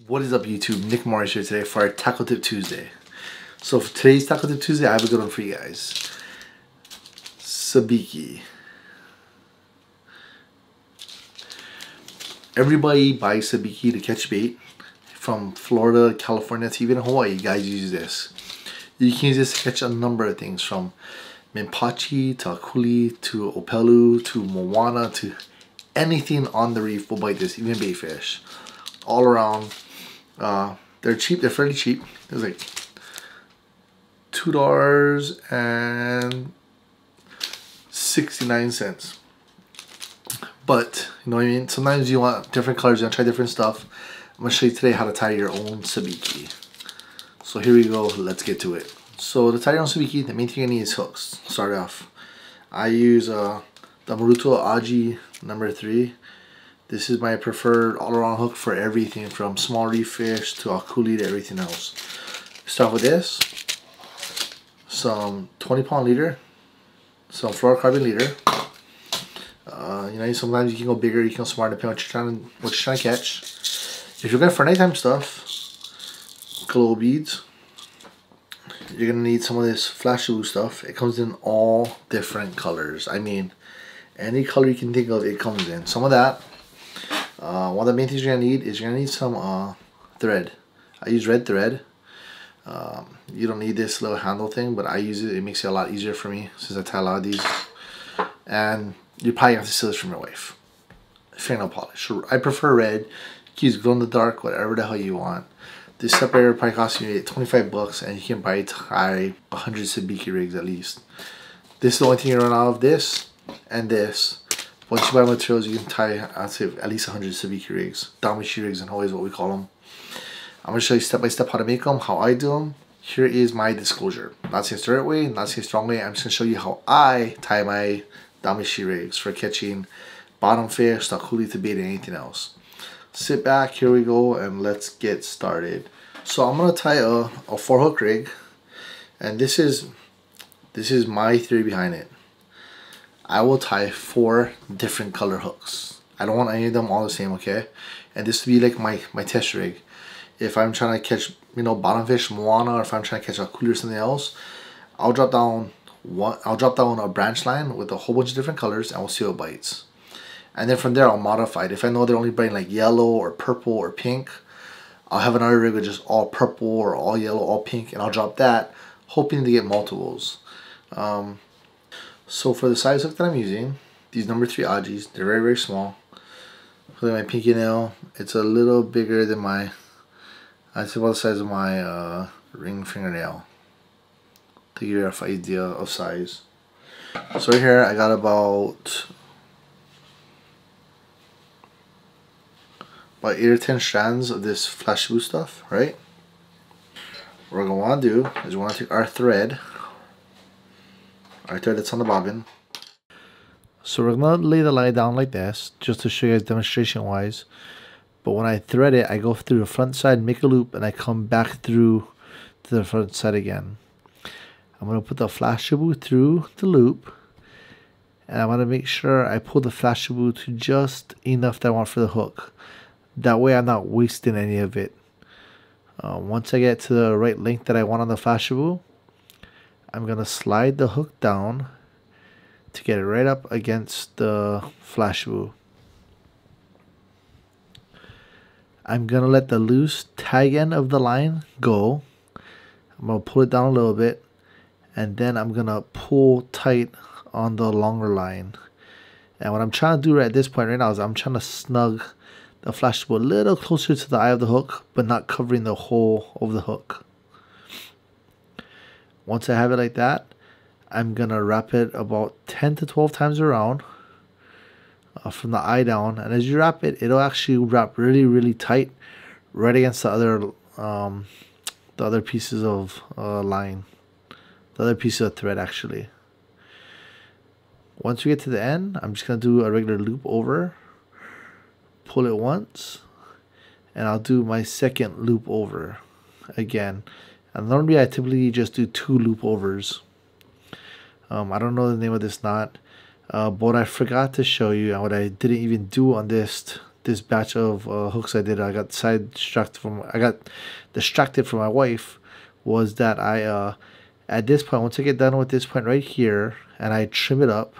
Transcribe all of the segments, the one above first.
What is up, YouTube? Nick Morris here today for our Taco Tip Tuesday. So for today's Taco Tip Tuesday, I have a good one for you guys. Sabiki. Everybody buys Sabiki to catch bait. From Florida, California to even Hawaii, guys use this. You can use this to catch a number of things, from Minpachi to Akuli to Opelu to Moana to anything on the reef will bite this, even bait fish. All around. They're cheap, they're fairly cheap. It's like $2.69. But you know what I mean? Sometimes you want different colors, you want to try different stuff. I'm going to show you today how to tie your own sabiki. So here we go, let's get to it. So to tie your own sabiki, the main thing you need is hooks. Start off. I use the Maruto Aji number 3. This is my preferred all-around hook for everything from small reef fish to akuli to everything else. Start with this. Some 20-pound leader. Some fluorocarbon leader. You know, sometimes you can go bigger, you can go smaller, depending on what you're trying to catch. If you're going for nighttime stuff, glow beads. You're going to need some of this Flashaboo stuff. It comes in all different colors. I mean, any color you can think of, it comes in. Some of that. One of the main things you're going to need is you're going to need some thread. I use red thread. You don't need this little handle thing, but I use it. It makes it a lot easier for me since I tie a lot of these. And you probably have to steal this from your wife. Fingernail polish. I prefer red. You can use glow in the dark, whatever the hell you want. This separator probably costs you 25 bucks, and you can buy 100 Sabiki rigs at least. This is the only thing you run out of, this and this. Once you buy materials, you can tie, I'd say, at least 100 Sabiki rigs. Damashi rigs in Hawaii is what we call them. I'm going to show you step by step how to make them, how I do them. Here is my disclosure. Not saying it's the right way, not saying it's the wrong way. I'm just going to show you how I tie my Damashi rigs for catching bottom fish, takuli to bait, and anything else. Sit back, here we go, and let's get started. So I'm going to tie a 4-hook rig, and this is my theory behind it. I will tie 4 different color hooks. I don't want any of them all the same, okay? And this will be like my test rig. If I'm trying to catch, you know, bottom fish, Moana, or if I'm trying to catch a cooler or something else, I'll drop down a branch line with a whole bunch of different colors, and we'll see what bites. And then from there, I'll modify it. If I know they're only biting like yellow or purple or pink, I'll have another rig with just all purple or all yellow, all pink, and I'll drop that, hoping to get multiples. So for the size hook that I'm using, these number 3 Ajis, they're very, very small. For my pinky nail, it's a little bigger than my, I'd say about the size of my ring fingernail, to give you a rough idea of size. So right here, I got about 8 or 10 strands of this Flashaboo stuff, right? What we're going to want to do is we want to take our thread that's on the bobbin. So we're going to lay the line down like this, just to show you guys demonstration wise. But when I thread it, I go through the front side, make a loop, and I come back through to the front side again. I'm going to put the Flashaboo through the loop, and I want to make sure I pull the Flashaboo to just enough that I want for the hook. That way I'm not wasting any of it. Once I get to the right length that I want on the Flashaboo, I'm going to slide the hook down to get it right up against the Flashaboo. I'm going to let the loose tag end of the line go. I'm going to pull it down a little bit, and then I'm going to pull tight on the longer line. And what I'm trying to do right at this point right now is I'm trying to snug the Flashaboo a little closer to the eye of the hook, but not covering the whole of the hook. Once I have it like that, I'm going to wrap it about 10 to 12 times around from the eye down. And as you wrap it, it'll actually wrap really, really tight right against the other pieces of line. The other piece of thread, actually. Once we get to the end, I'm just going to do a regular loop over. Pull it once, and I'll do my second loop over again. And normally I typically just do 2 loop overs. I don't know the name of this knot, but what I forgot to show you, and what I didn't even do on this this batch of hooks I did, I got distracted from my wife, was that I at this point, once I get done with this point right here and I trim it up,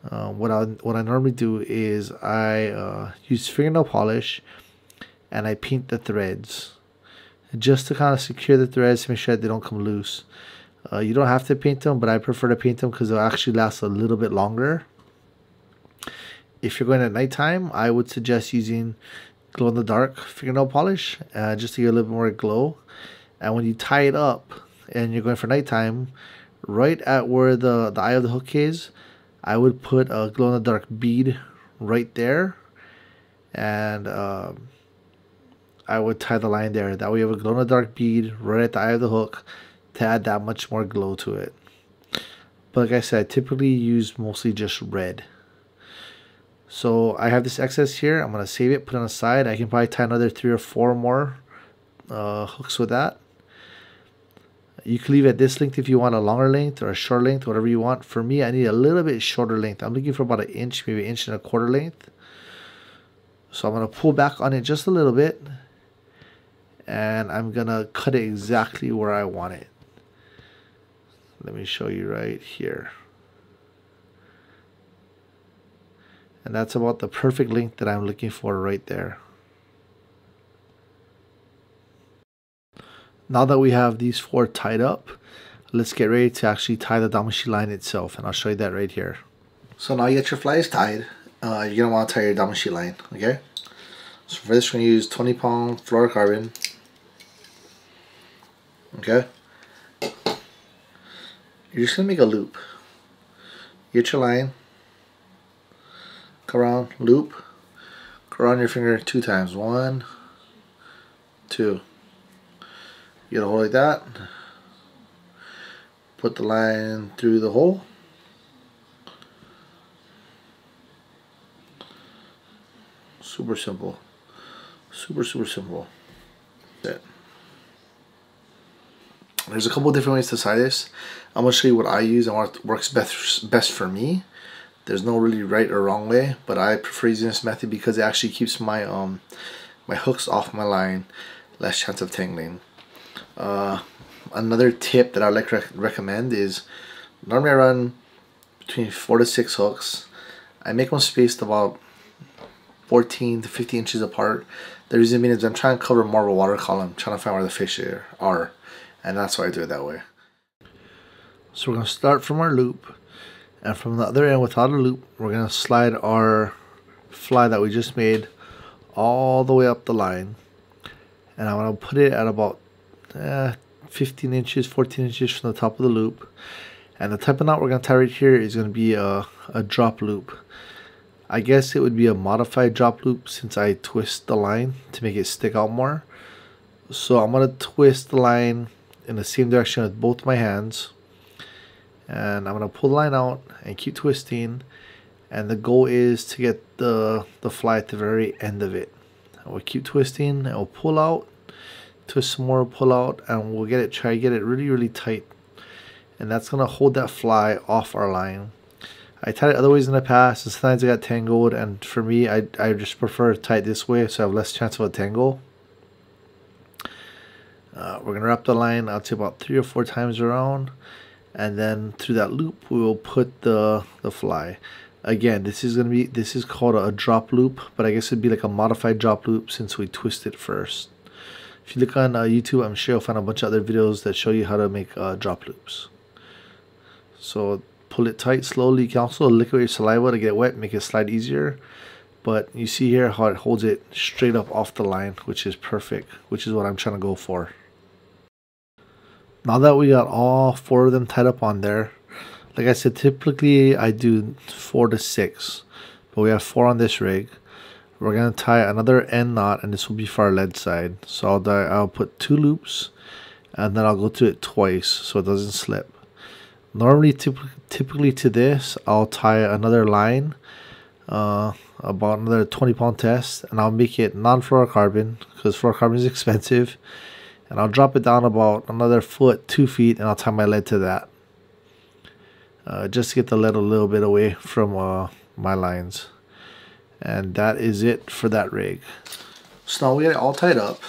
what I normally do is I use fingernail polish and I paint the threads just to kind of secure the threads to make sure that they don't come loose. You don't have to paint them, but I prefer to paint them because they'll actually last a little bit longer. If you're going at nighttime, I would suggest using glow-in-the-dark fingernail polish just to get a little bit more glow. And when you tie it up and you're going for nighttime, right at where the eye of the hook is, I would put a glow-in-the-dark bead right there, and I would tie the line there. That way you have a glow-in-the-dark bead right at the eye of the hook to add that much more glow to it. But like I said, I typically use mostly just red. So I have this excess here. I'm going to save it, put it on the side. I can probably tie another 3 or 4 more hooks with that. You can leave it at this length if you want a longer length or a short length, whatever you want. For me, I need a little bit shorter length. I'm looking for about 1 inch, maybe 1.25 inch length. So I'm going to pull back on it just a little bit, and I'm going to cut it exactly where I want it. Let me show you right here. And that's about the perfect length that I'm looking for right there. Now that we have these 4 tied up, let's get ready to actually tie the Damashi line itself, and I'll show you that right here. So now you get your flies tied, you're going to want to tie your Damashi line, okay? So for this, we're going to use 20-pound fluorocarbon, okay? You're just going to make a loop. Get your line, come around, loop, go around your finger 2 times. 1, 2. You get a hole like that. Put the line through the hole. Super simple. Super simple. That's it. There's a couple different ways to tie this. I'm going to show you what I use and what works best for me. There's no really right or wrong way, but I prefer using this method because it actually keeps my my hooks off my line, less chance of tangling. Another tip that I like to recommend is, normally I run between 4 to 6 hooks. I make them spaced about 14 to 15 inches apart. The reason being is I'm trying to cover more of a water column, trying to find where the fish are, and that's why I do it that way. So we're going to start from our loop, and from the other end without a loop, we're going to slide our fly that we just made all the way up the line, and I'm going to put it at about 15 inches, 14 inches from the top of the loop. And the type of knot we're going to tie right here is going to be a drop loop. I guess it would be a modified drop loop since I twist the line to make it stick out more. So I'm going to twist the line in the same direction with both my hands, and I'm going to pull the line out and keep twisting, and the goal is to get the fly at the very end of it. And we'll keep twisting and we'll pull out, twist some more, pull out, and we'll try to get it really tight, and that's going to hold that fly off our line. I tied it other ways in the past, and sometimes I got tangled, and for me I just prefer to tie it this way so I have less chance of a tangle. We're going to wrap the line, I'd say about 3 or 4 times around, and then through that loop we will put the fly. Again, this is called a drop loop, but I guess it'd be like a modified drop loop since we twist it first. If you look on YouTube, I'm sure you'll find a bunch of other videos that show you how to make drop loops. So pull it tight slowly. You can also lick it with your saliva to get it wet, make it slide easier. But you see here how it holds it straight up off the line, which is perfect, which is what I'm trying to go for. Now that we got all 4 of them tied up on there, like I said, typically I do 4 to 6, but we have 4 on this rig. We're going to tie another end knot, and this will be for our lead side. So I'll put 2 loops, and then I'll go to it twice so it doesn't slip. Normally, typically to this, I'll tie another line, about another 20-pound test, and I'll make it non-fluorocarbon because fluorocarbon is expensive. And I'll drop it down about another foot, 2 feet, and I'll tie my lead to that. Just to get the lead a little bit away from my lines. And that is it for that rig. So now we get it all tied up.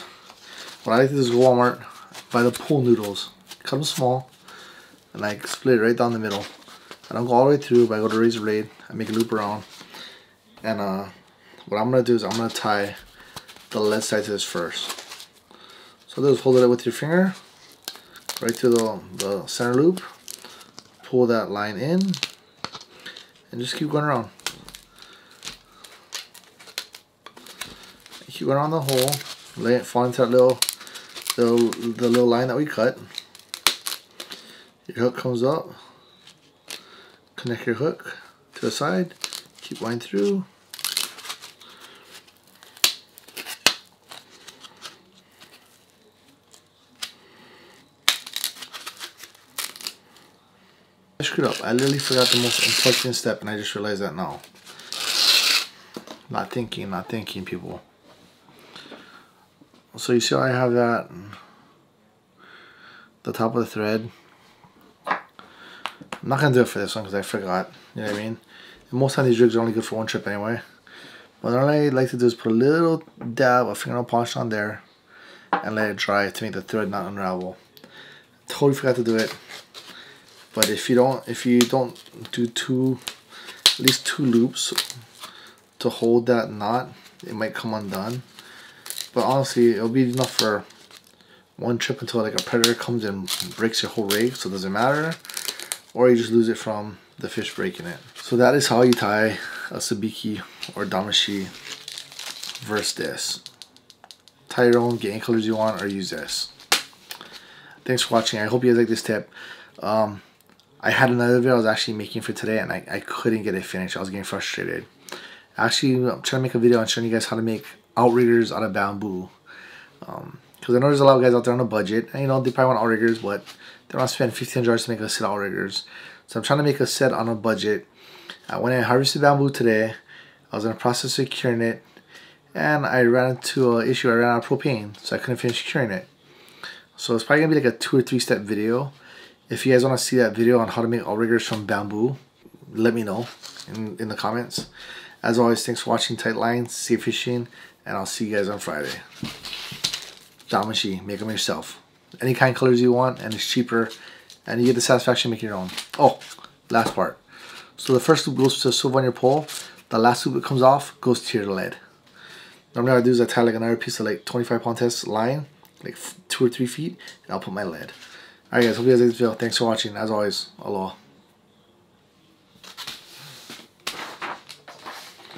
What I like to do is go to Walmart, buy the pool noodles, cut them small, and like split it right down the middle. I don't go all the way through, but I go to razor blade, I make a loop around. And what I'm gonna do is I'm gonna tie the lead side to this first. So do is hold it up with your finger, right to the center loop, pull that line in, and just keep going around. Keep going around the hole, let it fall into that the little line that we cut. Your hook comes up, connect your hook to the side, keep going through. I screwed up. I literally forgot the most important step and I just realized that now. Not thinking, people. So you see how I have that, the top of the thread. I'm not going to do it for this one because I forgot, you know what I mean? And most of these rigs are only good for one trip anyway. But what I like to do is put a little dab of fingernail polish on there and let it dry to make the thread not unravel. Totally forgot to do it. But if you don't do at least two loops to hold that knot, it might come undone. But honestly, it'll be enough for one trip until like a predator comes and breaks your whole rig, so it doesn't matter. Or you just lose it from the fish breaking it. So that is how you tie a Sabiki or Damashi versus this. Tie your own, get any colors you want, or use this. Thanks for watching. I hope you guys like this tip. I had another video I was actually making for today and I couldn't get it finished. I was getting frustrated. Actually, I'm trying to make a video on showing you guys how to make outriggers out of bamboo. Because I know there's a lot of guys out there on a budget. And you know, they probably want outriggers, but they don't want to spend $1,500 to make a set of outriggers. So I'm trying to make a set on a budget. When I harvested bamboo today, I was in the process of curing it. And I ran into an issue. I ran out of propane, so I couldn't finish curing it. So it's probably going to be like a 2 or 3 step video. If you guys want to see that video on how to make outriggers from bamboo, let me know in the comments. As always, thanks for watching Tight Lines, safe fishing, and I'll see you guys on Friday. Damashi, make them yourself. Any kind of colors you want, and it's cheaper, and you get the satisfaction making your own. Oh, last part. So the first loop goes to the silver on your pole. The last loop that comes off goes to your lead. Normally what I do is I tie like another piece of like 25-pound test line, like 2 or 3 feet, and I'll put my lead. Alright guys, hope you guys like this video. Thanks for watching. As always, aloha.